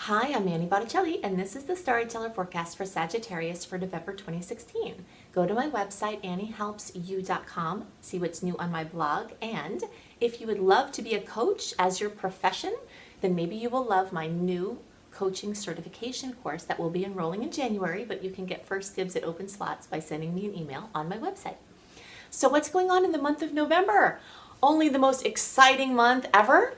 Hi, I'm Manny Botticelli, and this is the Storyteller Forecast for Sagittarius for November 2016. Go to my website, anniehelpsyou.com, see what's new on my blog, and if you would love to be a coach as your profession, then maybe you will love my new coaching certification course that will be enrolling in January, but you can get first dibs at open slots by sending me an email on my website. So what's going on in the month of November? Only the most exciting month ever.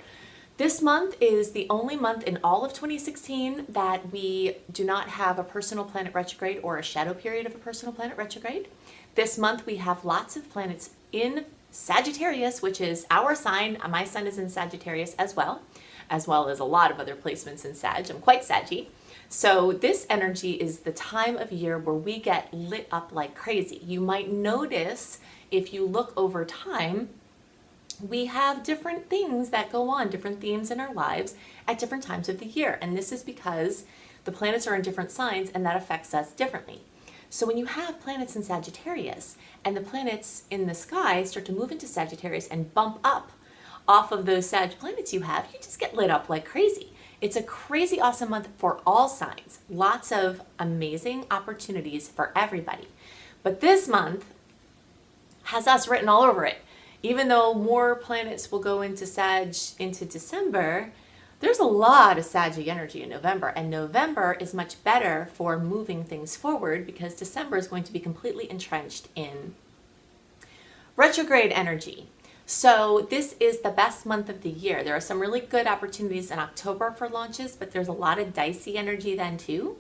This month is the only month in all of 2016 that we do not have a personal planet retrograde or a shadow period of a personal planet retrograde. This month we have lots of planets in Sagittarius, which is our sign. My sun is in Sagittarius as well as a lot of other placements in Sag. I'm quite Saggy. So this energy is the time of year where we get lit up like crazy. You might notice if you look over time, we have different things that go on, different themes in our lives at different times of the year. And this is because the planets are in different signs and that affects us differently. So when you have planets in Sagittarius and the planets in the sky start to move into Sagittarius and bump up off of those Sag planets you have, you just get lit up like crazy. It's a crazy awesome month for all signs. Lots of amazing opportunities for everybody. But this month has us written all over it. Even though more planets will go into Sag into December, there's a lot of Saggy energy in November, and November is much better for moving things forward because December is going to be completely entrenched in retrograde energy. So this is the best month of the year. There are some really good opportunities in October for launches, but there's a lot of dicey energy then too,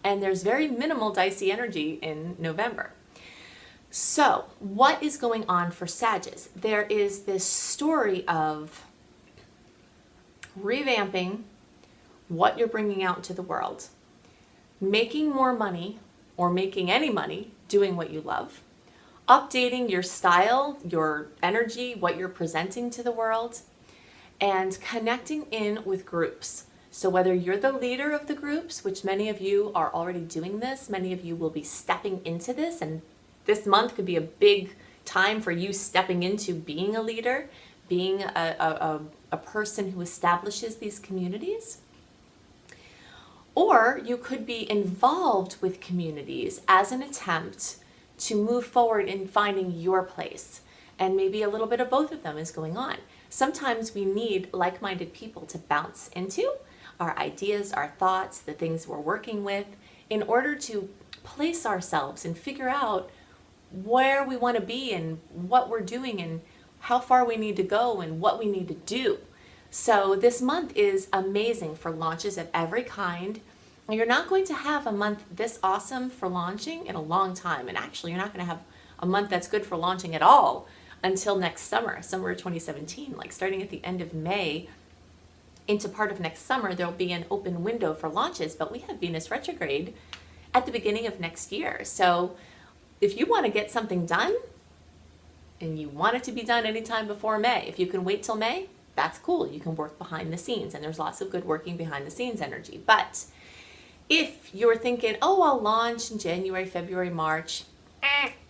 and there's very minimal dicey energy in November. So, what is going on for Sagittarius? There is this story of revamping what you're bringing out to the world, making more money or making any money doing what you love, updating your style, your energy, what you're presenting to the world, and connecting in with groups. So whether you're the leader of the groups, which many of you are already doing this, many of you will be stepping into this, and this month could be a big time for you stepping into being a leader, being a person who establishes these communities. Or you could be involved with communities as an attempt to move forward in finding your place. And maybe a little bit of both of them is going on. Sometimes we need like-minded people to bounce into our ideas, our thoughts, the things we're working with, in order to place ourselves and figure out where we want to be and what we're doing and how far we need to go and what we need to do. So this month is amazing for launches of every kind. You're not going to have a month this awesome for launching in a long time. And actually, you're not going to have a month that's good for launching at all until next summer, summer of 2017. Like starting at the end of May into part of next summer, there'll be an open window for launches. But we have Venus retrograde at the beginning of next year. So if you want to get something done and you want it to be done anytime before May, if you can wait till May, that's cool. You can work behind the scenes, and there's lots of good working behind the scenes energy. But if you're thinking, oh, I'll launch in January, February, March,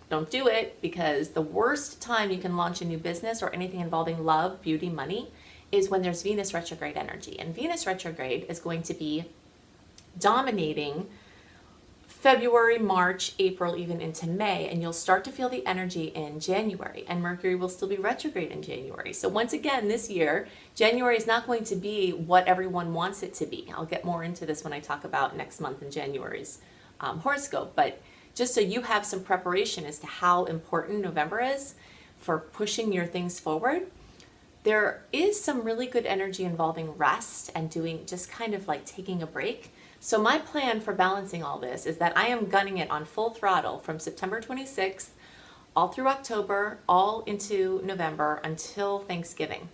don't do it, because the worst time you can launch a new business or anything involving love, beauty, money is when there's Venus retrograde energy. And Venus retrograde is going to be dominating February, March, April, even into May, and you'll start to feel the energy in January, and Mercury will still be retrograde in January. So once again, this year, January is not going to be what everyone wants it to be. I'll get more into this when I talk about next month in January's horoscope, but just so you have some preparation as to how important November is for pushing your things forward. There is some really good energy involving rest and doing just kind of like taking a break. So my plan for balancing all this is that I am gunning it on full throttle from September 26th all through October, all into November until Thanksgiving.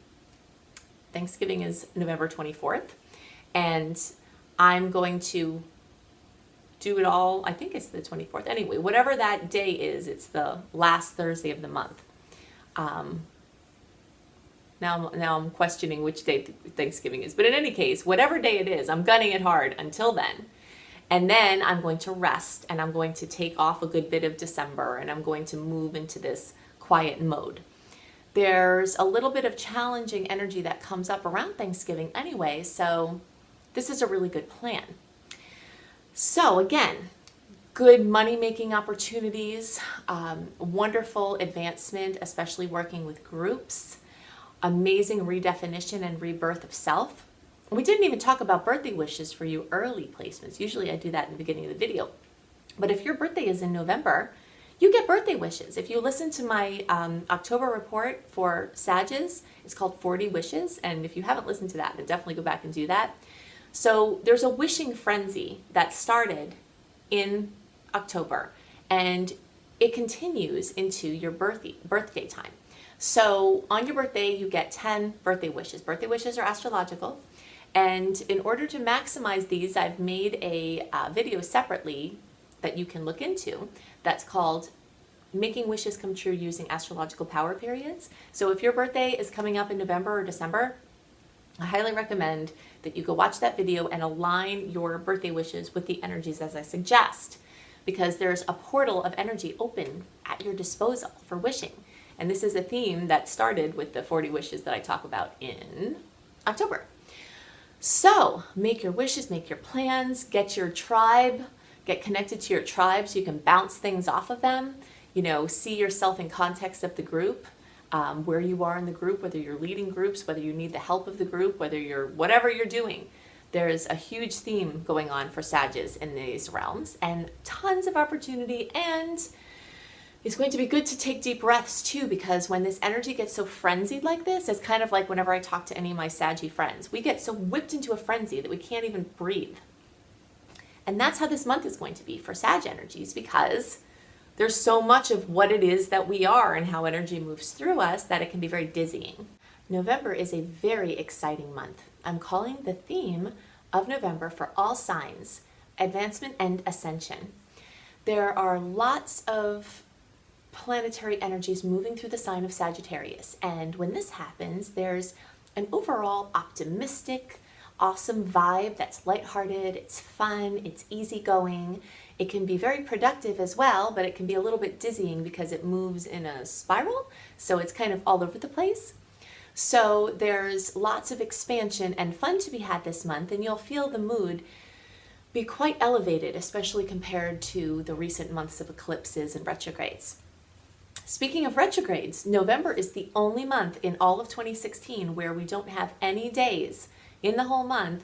Thanksgiving is November 24th, and I'm going to do it all, I think it's the 24th. Anyway, whatever that day is, it's the last Thursday of the month. Now I'm questioning which day Thanksgiving is. But in any case, whatever day it is, I'm gunning it hard until then. And then I'm going to rest, and I'm going to take off a good bit of December, and I'm going to move into this quiet mode. There's a little bit of challenging energy that comes up around Thanksgiving anyway, so this is a really good plan. So again, good money-making opportunities, wonderful advancement, especially working with groups, amazing redefinition and rebirth of self. We didn't even talk about birthday wishes for you early placements. Usually I do that in the beginning of the video. But if your birthday is in November, you get birthday wishes. If you listen to my October report for Sages, it's called 40 Wishes. And if you haven't listened to that, then definitely go back and do that. So there's a wishing frenzy that started in October, and it continues into your birthday time. So on your birthday, you get 10 birthday wishes. Birthday wishes are astrological. And in order to maximize these, I've made a video separately that you can look into that's called Making Wishes Come True Using Astrological Power Periods. So if your birthday is coming up in November or December, I highly recommend that you go watch that video and align your birthday wishes with the energies as I suggest, because there's a portal of energy open at your disposal for wishing. And this is a theme that started with the 40 wishes that I talk about in October. So make your wishes, make your plans, get your tribe, get connected to your tribe so you can bounce things off of them. You know, see yourself in context of the group, where you are in the group, whether you're leading groups, whether you need the help of the group, whatever you're doing. There's a huge theme going on for Sages in these realms and tons of opportunity, and it's going to be good to take deep breaths too, because when this energy gets so frenzied like this, it's kind of like whenever I talk to any of my Saggy friends, we get so whipped into a frenzy that we can't even breathe. And that's how this month is going to be for Sag energies, because there's so much of what it is that we are and how energy moves through us that it can be very dizzying. November is a very exciting month. I'm calling the theme of November for all signs, advancement and ascension. There are lots of planetary energies moving through the sign of Sagittarius. And when this happens, there's an overall optimistic, awesome vibe that's lighthearted, it's fun, it's easygoing. It can be very productive as well, but it can be a little bit dizzying because it moves in a spiral. So it's kind of all over the place. So there's lots of expansion and fun to be had this month, and you'll feel the mood be quite elevated, especially compared to the recent months of eclipses and retrogrades. Speaking of retrogrades, November is the only month in all of 2016 where we don't have any days in the whole month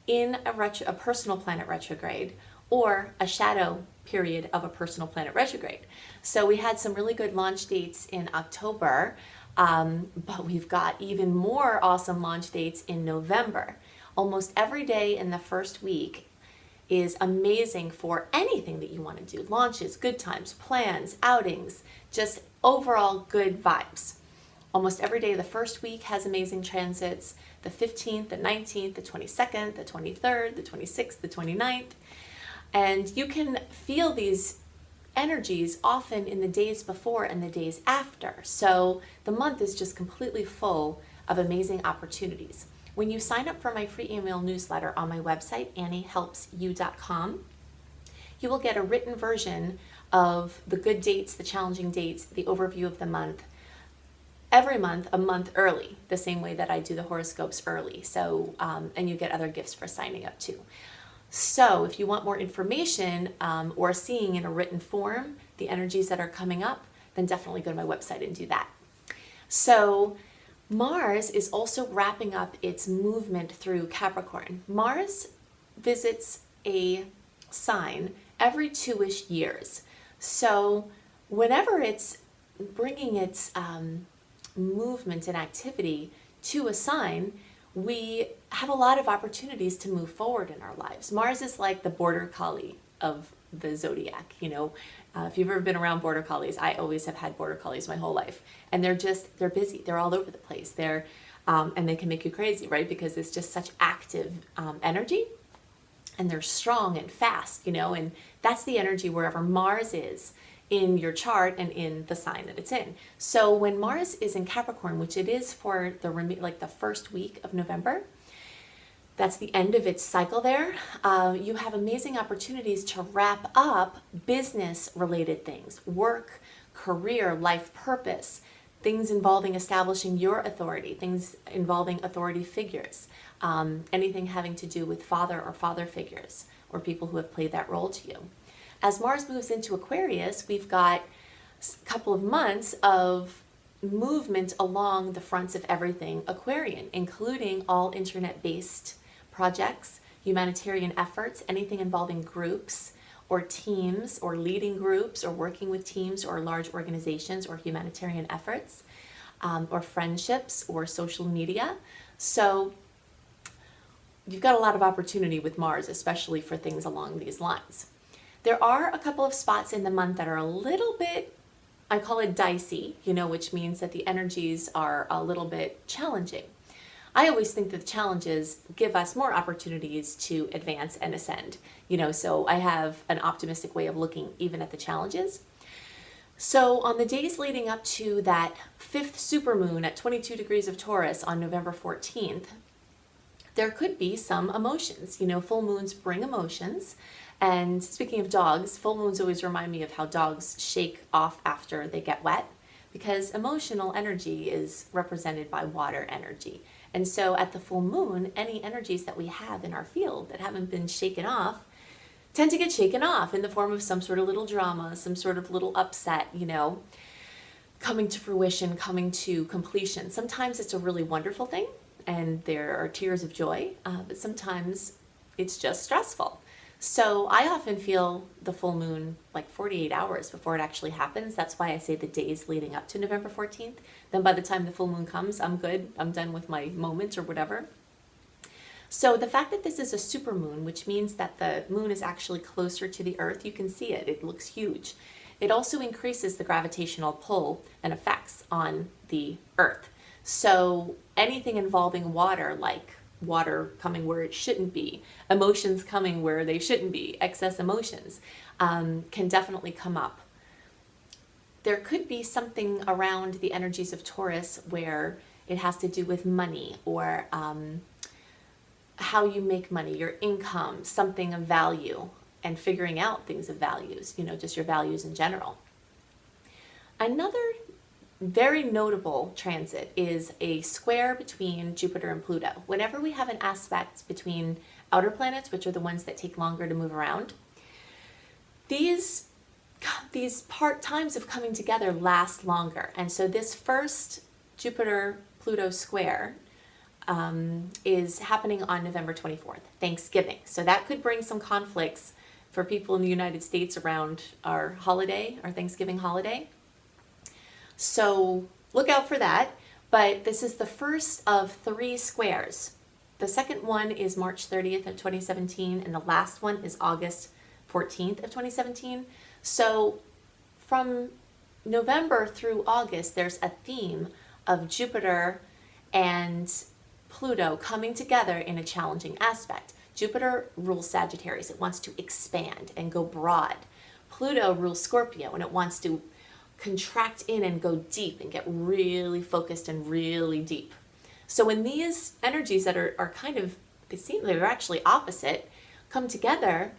in a personal planet retrograde or a shadow period of a personal planet retrograde. So we had some really good launch dates in October, but we've got even more awesome launch dates in November. Almost every day in the first week is amazing for anything that you want to do. Launches, good times, plans, outings, just overall good vibes. Almost every day of the first week has amazing transits. The 15th, the 19th, the 22nd, the 23rd, the 26th, the 29th. And you can feel these energies often in the days before and the days after. So the month is just completely full of amazing opportunities. When you sign up for my free email newsletter on my website, anniehelpsyou.com, you will get a written version of the good dates, the challenging dates, the overview of the month, every month, a month early, the same way that I do the horoscopes early. So, and you get other gifts for signing up too. So if you want more information or seeing in a written form the energies that are coming up, then definitely go to my website and do that. So Mars is also wrapping up its movement through Capricorn. Mars visits a sign every 2-ish years. So whenever it's bringing its movement and activity to a sign, we have a lot of opportunities to move forward in our lives. Mars is like the border collie of the zodiac, you know. If you've ever been around border collies, I always have had border collies my whole life, and they're busy. They're all over the place. And they can make you crazy, right? Because it's just such active energy, and they're strong and fast, you know. And that's the energy wherever Mars is in your chart and in the sign that it's in. So when Mars is in Capricorn, which it is for the first week of November, that's the end of its cycle there. You have amazing opportunities to wrap up business-related things, work, career, life purpose, things involving establishing your authority, things involving authority figures, anything having to do with father or father figures or people who have played that role to you. As Mars moves into Aquarius, we've got a couple of months of movement along the fronts of everything Aquarian, including all internet-based projects, humanitarian efforts, anything involving groups or teams or leading groups or working with teams or large organizations or humanitarian efforts, or friendships or social media. So you've got a lot of opportunity with Mars, especially for things along these lines. There are a couple of spots in the month that are a little bit, I call it dicey, which means that the energies are a little bit challenging. I always think that the challenges give us more opportunities to advance and ascend, so I have an optimistic way of looking even at the challenges. So on the days leading up to that 5th supermoon at 22 degrees of Taurus on November 14th, there could be some emotions. Full moons bring emotions. And speaking of dogs, full moons always remind me of how dogs shake off after they get wet, because emotional energy is represented by water energy. And so at the full moon, any energies that we have in our field that haven't been shaken off tend to get shaken off in the form of some sort of little drama, some sort of little upset, coming to fruition, coming to completion. Sometimes it's a really wonderful thing and there are tears of joy, but sometimes it's just stressful. So I often feel the full moon like 48 hours before it actually happens. That's why I say the days leading up to November 14th. Then by the time the full moon comes, I'm good. I'm done with my moment or whatever. So the fact that this is a supermoon, which means that the moon is actually closer to the Earth, you can see it. It looks huge. It also increases the gravitational pull and effects on the Earth. So anything involving water, like water coming where it shouldn't be, emotions coming where they shouldn't be, excess emotions, can definitely come up. There could be something around the energies of Taurus where it has to do with money or how you make money, your income, something of value, and figuring out things of values, just your values in general. Another very notable transit is a square between Jupiter and Pluto. Whenever we have an aspect between outer planets, which are the ones that take longer to move around, these times of coming together last longer. And so this first Jupiter-Pluto square is happening on November 24th, Thanksgiving. So that could bring some conflicts for people in the United States around our holiday, our Thanksgiving holiday. So look out for that. But this is the first of 3 squares. The second one is March 30th of 2017, and the last one is August 14th of 2017. So from November through August, there's a theme of Jupiter and Pluto coming together in a challenging aspect. Jupiter rules Sagittarius. It wants to expand and go broad. Pluto rules Scorpio, and it wants to contract in and go deep and get really focused and really deep. So when these energies that are kind of, they seem they're actually opposite, come together,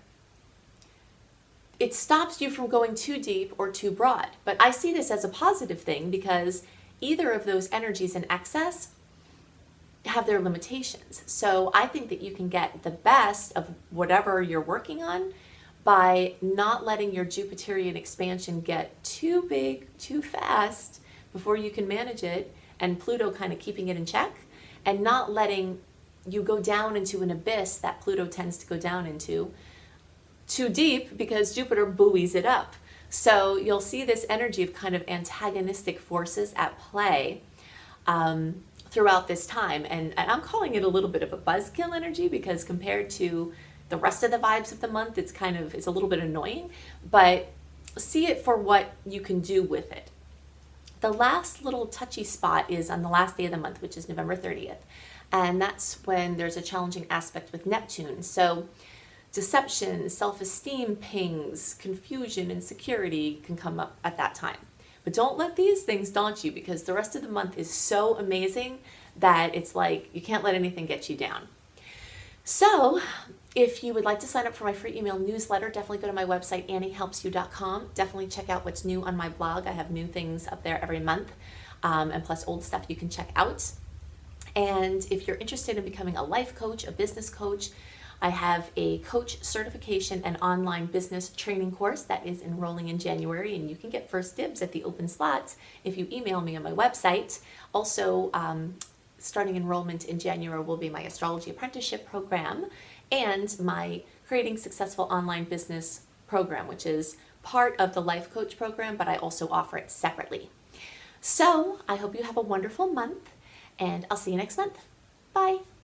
it stops you from going too deep or too broad. But I see this as a positive thing because either of those energies in excess have their limitations. So I think that you can get the best of whatever you're working on by not letting your Jupiterian expansion get too big, too fast before you can manage it, and Pluto kind of keeping it in check, and not letting you go down into an abyss that Pluto tends to go down into too deep because Jupiter buoys it up. So you'll see this energy of kind of antagonistic forces at play throughout this time. And I'm calling it a little bit of a buzzkill energy because compared to the rest of the vibes of the month, it's a little bit annoying, but see it for what you can do with it. The last little touchy spot is on the last day of the month, which is November 30th. And that's when there's a challenging aspect with Neptune. So deception, self-esteem pings, confusion, insecurity can come up at that time. But don't let these things daunt you because the rest of the month is so amazing that it's like you can't let anything get you down. So if you would like to sign up for my free email newsletter, definitely go to my website, anniehelpsyou.com. Definitely check out what's new on my blog. I have new things up there every month. and plus old stuff you can check out. And if you're interested in becoming a life coach, a business coach, I have a coach certification and online business training course that is enrolling in January, and you can get first dibs at the open slots if you email me on my website. Also, starting enrollment in January will be my astrology apprenticeship program and my creating successful online business program, which is part of the life coach program, but I also offer it separately. So I hope you have a wonderful month, and I'll see you next month. Bye.